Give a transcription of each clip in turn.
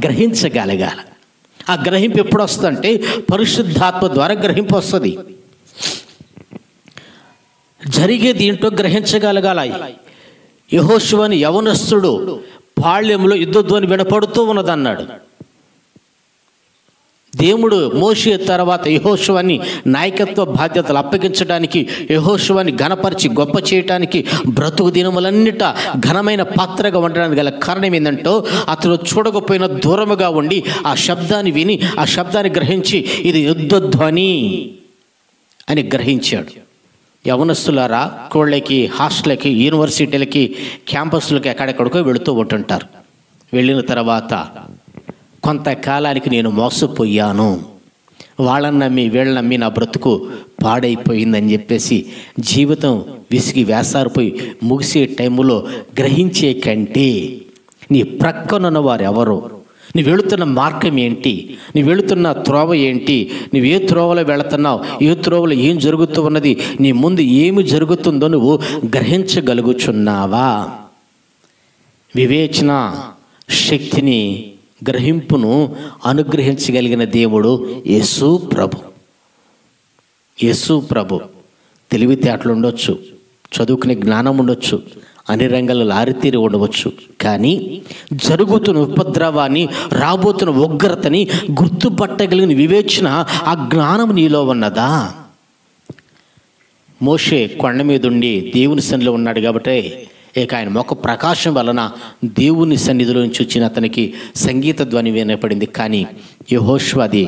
గ్రహించగలగాలి. ఆ గ్రహింపు ఎప్పుడు వస్తుందంటే పరిశుద్ధాత్మ ద్వారా గ్రహింపు వస్తుంది. జరిగేది ఏంటో గ్రహించగలగాల. యెహోషువని యవనస్తుడు పాళ్యంలో యుద్ధధ్వని వినపడుతూ ఉన్నదన్నాడు. దేవుడు మోషే తర్వాత యెహోషువని నాయకత్వ బాధ్యతలు అప్పగించడానికి, యెహోషువని ఘనపరిచి గొప్ప చేయటానికి, బ్రతుకు దినములన్నిట ఘనమైన పాత్రగా ఉండడానికి గల కారణం ఏంటంటే అతను చూడకపోయినా దూరముగా ఉండి ఆ శబ్దాన్ని విని ఆ శబ్దాన్ని గ్రహించి ఇది యుద్ధధ్వని అని గ్రహించాడు. యవనస్తులారా కోళ్ళకి, హాస్టల్కి, యూనివర్సిటీలకి, క్యాంపస్లకి ఎక్కడెక్కడికో వెళుతూ ఉంటుంటారు. వెళ్ళిన తర్వాత కొంతకాలానికి నేను మోసపోయాను, వాళ్ళని నమ్మి వీళ్ళని నమ్మి నా బ్రతుకు పాడైపోయిందని చెప్పేసి జీవితం విసిగి వేసారిపోయి ముగిసే టైంలో గ్రహించే కంటే నీ ప్రక్కనున్న వారు ఎవరు, నువ్వు వెళుతున్న మార్గం ఏంటి, నువ్వు వెళుతున్న త్రోవ ఏంటి, నువ్వు ఏ త్రోవలో వెళుతున్నావు, ఏ త్రోవలో ఏం జరుగుతూ ఉన్నది, నీ ముందు ఏమి జరుగుతుందో నువ్వు గ్రహించగలుగుచున్నావా? వివేచన శక్తిని, గ్రహింపును అనుగ్రహించగలిగిన దేవుడు యేసు ప్రభు. యేసు ప్రభు తెలివితేటలు ఉండొచ్చు, చదువుకునే జ్ఞానం ఉండొచ్చు, అన్ని రంగాల్లో ఆరితీరి ఉండవచ్చు, కానీ జరుగుతున్న ఉపద్రవాన్ని, రాబోతున్న ఉగ్రతని గుర్తుపట్టగలిగిన వివేచన, ఆ జ్ఞానం నీలో ఉన్నదా? మోషే కొండ మీద ఉండి దేవుని సన్నిధిలో ఉన్నాడు కాబట్టి ఇక ఆయన ముఖ ప్రకాశం వలన దేవుని సన్నిధిలో నుంచి వచ్చిన అతనికి సంగీత ధ్వని వినపడింది. కానీ యెహోషువ అది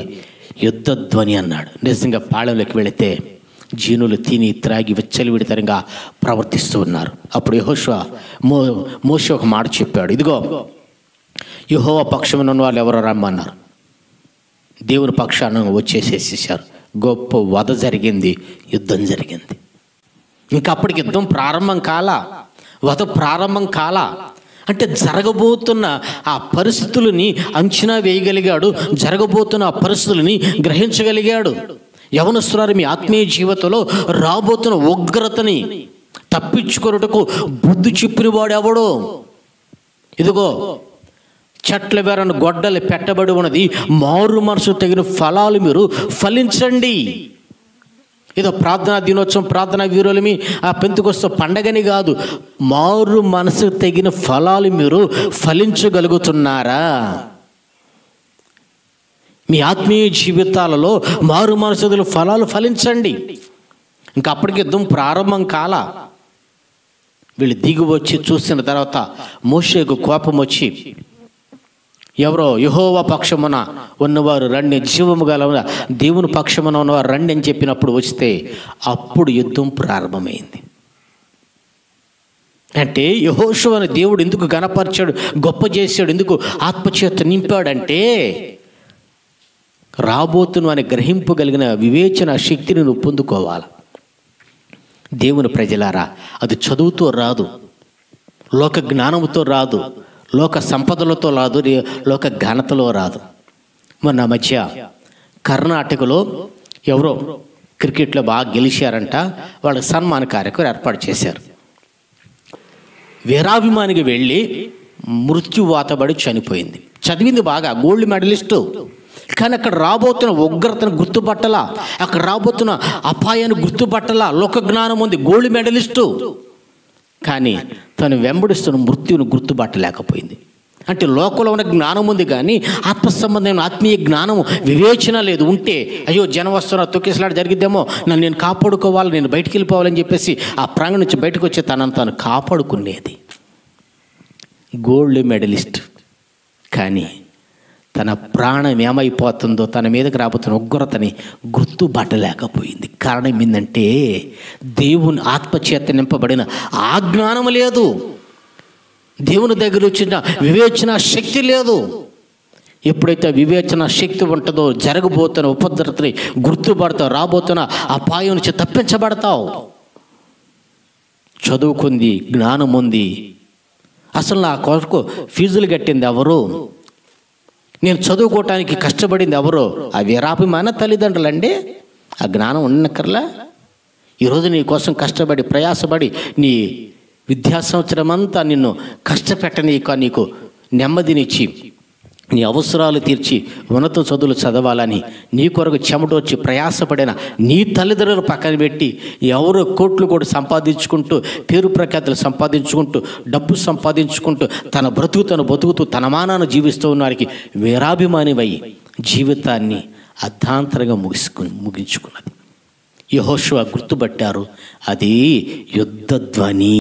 యుద్ధ ధ్వని అన్నాడు. నిజంగా పాళెంలోకి వెళితే జీనులు తిని త్రాగి విచ్చలవిడితనంగా ప్రవర్తిస్తూ ఉన్నారు. అప్పుడు యెహోషువ మోషే ఒక మాట చెప్పాడు, ఇదిగో యెహోవా పక్షమున ఉన్న వాళ్ళు ఎవరో రమ్మన్నారు. దేవుని పక్షాన వచ్చేసేసేసారు. గొప్ప వధ జరిగింది, యుద్ధం జరిగింది. ఇంకా అప్పటికి యుద్ధం ప్రారంభం కాలా, వధ ప్రారంభం కాలా. అంటే జరగబోతున్న ఆ పరిస్థితులని అంచనా వేయగలిగాడు, జరగబోతున్న ఆ పరిస్థితులని గ్రహించగలిగాడు. యవనస్తులారు, మీ ఆత్మీయ జీవితంలో రాబోతున్న ఉగ్రతని తప్పించుకొనుటకు బుద్ధి చెప్పిన వాడు ఎవడో? ఇదిగో చెట్ల వేరను గొడ్డలు పెట్టబడి ఉన్నది, మారు మనసు తగిన ఫలాలు మీరు ఫలించండి. ఏదో ప్రార్థనా దినోత్సవం, ప్రార్థనా వీరులమి, ఆ పెంతెకొస్తు పండగని కాదు, మారు మనసు తగిన ఫలాలు మీరు ఫలించగలుగుతున్నారా? మీ ఆత్మీయ జీవితాలలో మారు మనసు ఫలాలు ఫలించండి. ఇంకా అప్పటికి యుద్ధం ప్రారంభం కాల. వీళ్ళు దిగి వచ్చి చూసిన తర్వాత మోషేకు కోపం వచ్చి, ఎవరో యెహోవా పక్షమున ఉన్నవారు రండి, జీవము గల దేవుని పక్షమున ఉన్నవారు రండి అని చెప్పినప్పుడు వస్తే అప్పుడు యుద్ధం ప్రారంభమైంది. అంటే యెహోషువను దేవుడు ఎందుకు ఘనపరిచాడు, గొప్ప చేశాడు, ఎందుకు ఆత్మచేత నింపాడంటే రాబోతును అని గ్రహింపగలిగిన వివేచన శక్తిని నువ్వు పొందుకోవాలి. దేవుని ప్రజలారా, అది చదువుతో రాదు, లోక జ్ఞానముతో రాదు, లోక సంపదలతో రాదు, లోక ఘనతలో రాదు. మొన్న మధ్య కర్ణాటకలో ఎవరో క్రికెట్లో బాగా గెలిచారంట, వాళ్ళకి సన్మాన కార్యక్రమం ఏర్పాటు చేశారు. వీరాభిమానికి వెళ్ళి మృత్యువాతబడి చనిపోయింది. చదివింది బాగా, గోల్డ్ మెడలిస్టు, కానీ అక్కడ రాబోతున్న ఉగ్రతను గుర్తుపట్టలా, అక్కడ రాబోతున్న అపాయాన్ని గుర్తుపట్టలా. లోక జ్ఞానం ఉంది, గోల్డ్ మెడలిస్టు, కానీ తను వెంబడిస్తున్న మృత్యువును గుర్తుపట్టలేకపోయింది. అంటే లోకంలో ఉన్న జ్ఞానం ఉంది కానీ ఆత్మ సంబంధమైన ఆత్మీయ జ్ఞానము, వివేచన లేదు. ఉంటే అయ్యో జనం వస్తున్నా, తొక్కేసలాట జరిగిద్దేమో, నన్ను నేను కాపాడుకోవాలి, నేను బయటికి వెళ్ళిపోవాలని చెప్పేసి ఆ ప్రాంగణం నుంచి బయటకు వచ్చి తనను తాను కాపాడుకునేది గోల్డ్ మెడలిస్ట్. కానీ తన ప్రాణం ఏమైపోతుందో, తన మీదకి రాబోతున్న ఉగ్రతని గుర్తుపట్టలేకపోయింది. కారణం ఏంటంటే దేవుని ఆత్మచేత నింపబడిన ఆ జ్ఞానం లేదు, దేవుని దగ్గర వచ్చిన వివేచన శక్తి లేదు. ఎప్పుడైతే వివేచన శక్తి ఉంటుందో జరగబోతున్న ఉపద్రతని గుర్తుపడతావు, రాబోతున్న అపాయం నుంచి తప్పించబడతావు. చదువుకుంది, జ్ఞానం ఉంది, అసలు నా కొరకు ఫీజులు కట్టింది ఎవరు, నేను చదువుకోవటానికి కష్టపడింది ఎవరో? ఆ వీరాభిమాన తల్లిదండ్రులండి. ఆ జ్ఞానం ఉన్నకర్లా. ఈరోజు నీ కోసం కష్టపడి ప్రయాసపడి నీ విద్యా సంవత్సరం అంతా నిన్ను కష్టపెట్టనీక నీకు నెమ్మదినిచ్చి నీ అవసరాలు తీర్చి ఉన్నత చదువులు చదవాలని నీ కొరకు చెమటొచ్చి ప్రయాసపడిన నీ తల్లిదండ్రులు పక్కన పెట్టి ఎవరో కోట్లు కూడా సంపాదించుకుంటూ పేరు ప్రఖ్యాతులు సంపాదించుకుంటూ డబ్బు సంపాదించుకుంటూ తన బతుకుతూ తన మానాన్ని జీవిస్తూ ఉన్న వారికి వీరాభిమానివై జీవితాన్ని అర్ధాంతరంగా ముగించుకున్నది. యెహోషువ గుర్తుపట్టారు, అది యుద్ధ ధ్వని.